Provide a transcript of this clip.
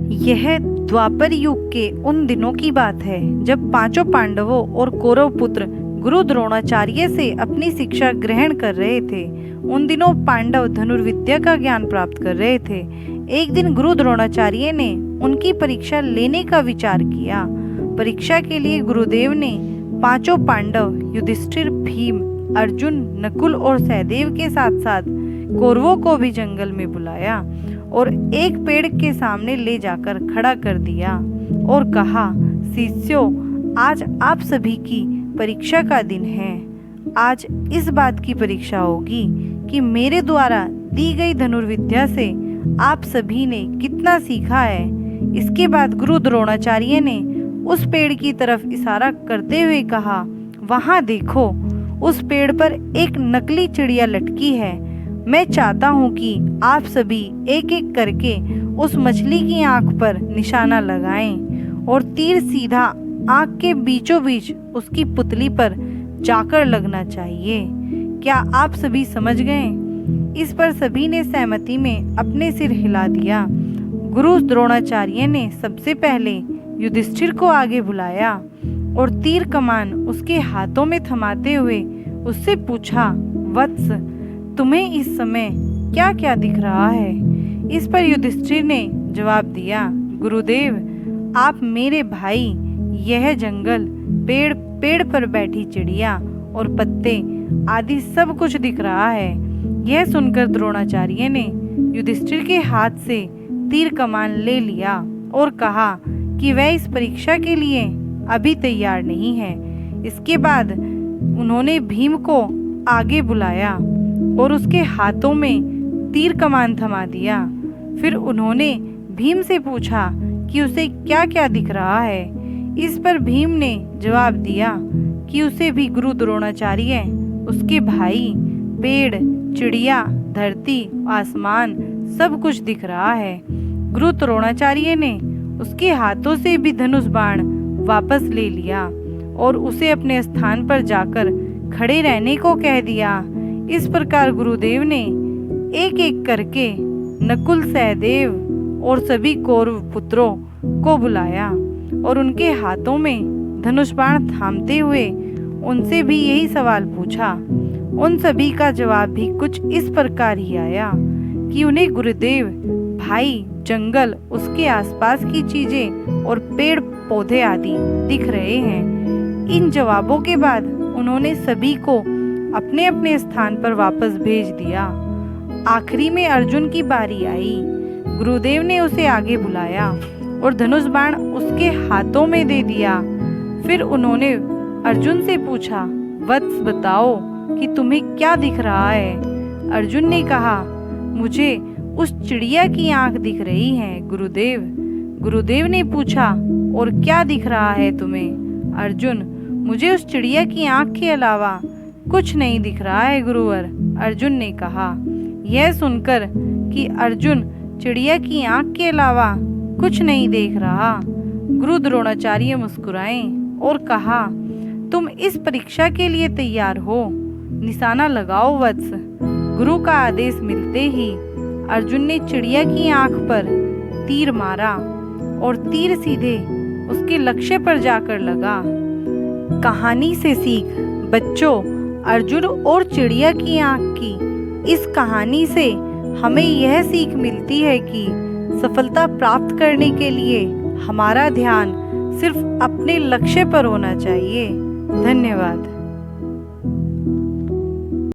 यह द्वापर युग के उन दिनों की बात है जब पांचों पांडवों और कौरव पुत्र गुरु द्रोणाचार्य से अपनी शिक्षा ग्रहण कर रहे थे। उन दिनों पांडव धनुर्विद्या का ज्ञान प्राप्त कर रहे थे। एक दिन गुरु द्रोणाचार्य ने उनकी परीक्षा लेने का विचार किया। परीक्षा के लिए गुरुदेव ने पांचों पांडव युधिष्ठिर, भीम, अर्जुन, नकुल और सहदेव के साथ साथ कौरवों को भी जंगल में बुलाया और एक पेड़ के सामने ले जाकर खड़ा कर दिया और कहा, शिष्यों, आज आप सभी की परीक्षा का दिन है। आज इस बात की परीक्षा होगी कि मेरे द्वारा दी गई धनुर्विद्या से आप सभी ने कितना सीखा है। इसके बाद गुरु द्रोणाचार्य ने उस पेड़ की तरफ इशारा करते हुए कहा, वहां देखो, उस पेड़ पर एक नकली चिड़िया लटकी है। मैं चाहता हूँ कि आप सभी एक एक करके उस मछली की आंख पर निशाना लगाएं और तीर सीधा आंख के बीचों बीच उसकी पुतली पर जाकर लगना चाहिए। क्या आप सभी समझ गए? इस पर सभी ने सहमति में अपने सिर हिला दिया। गुरु द्रोणाचार्य ने सबसे पहले युधिष्ठिर को आगे बुलाया और तीर कमान उसके हाथों में थमाते हुए उससे पूछा, वत्स, तुम्हें इस समय क्या क्या दिख रहा है? इस पर युधिष्ठिर ने जवाब दिया, गुरुदेव, आप मेरे भाई, यह जंगल, पेड़ पर बैठी चिड़िया और पत्ते आदि सब कुछ दिख रहा है। यह सुनकर द्रोणाचार्य ने युधिष्ठिर के हाथ से तीर कमान ले लिया और कहा कि वह इस परीक्षा के लिए अभी तैयार नहीं है। इसके बाद उन्होंने भीम को आगे बुलाया और उसके हाथों में तीर कमान थमा दिया। फिर उन्होंने भीम से पूछा कि उसे क्या क्या दिख रहा है। इस पर भीम ने जवाब दिया कि उसे भी गुरु द्रोणाचार्य, उसके भाई, पेड़, चिड़िया, धरती, आसमान सब कुछ दिख रहा है। गुरु द्रोणाचार्य ने उसके हाथों से भी धनुष बाण वापस ले लिया और उसे अपने स्थान पर जाकर खड़े रहने को कह दिया। इस प्रकार गुरुदेव ने एक एक करके नकुल, सहदेव और सभी कौरव पुत्रों को बुलाया और उनके हाथों में धनुष बाण थामते हुए उनसे भी यही सवाल पूछा। उन सभी का जवाब भी कुछ इस प्रकार ही आया कि उन्हें गुरुदेव, भाई, जंगल, उसके आसपास की चीजें और पेड़ पौधे आदि दिख रहे हैं। इन जवाबों के बाद उन्होंने सभी को अपने अपने स्थान पर वापस भेज दिया। आखिरी में अर्जुन की बारी आई। गुरुदेव ने उसे आगे बुलाया और धनुष बाण उसके हाथों में दे दिया। फिर उन्होंने अर्जुन से पूछा, वत्स, बताओ कि तुम्हें क्या दिख रहा है? अर्जुन ने कहा, मुझे उस चिड़िया की आंख दिख रही है गुरुदेव। गुरुदेव ने पूछा, और क्या दिख रहा है तुम्हें? अर्जुन, मुझे उस चिड़िया की आंख के अलावा कुछ नहीं दिख रहा है गुरुवर। अर्जुन ने कहा। यह सुनकर कि अर्जुन चिड़िया की आंख के अलावा कुछ नहीं देख रहा, गुरु द्रोणाचार्य मुस्कुराए और कहा, तुम इस परीक्षा के लिए तैयार हो? निशाना लगाओ वत्स। गुरु का आदेश मिलते ही अर्जुन ने चिड़िया की आंख पर तीर मारा और तीर सीधे उसके लक्ष्य पर जाकर लगा। कहानी से सीख। बच्चों, अर्जुन और चिड़िया की आंख की इस कहानी से हमें यह सीख मिलती है कि सफलता प्राप्त करने के लिए हमारा ध्यान सिर्फ अपने लक्ष्य पर होना चाहिए। धन्यवाद।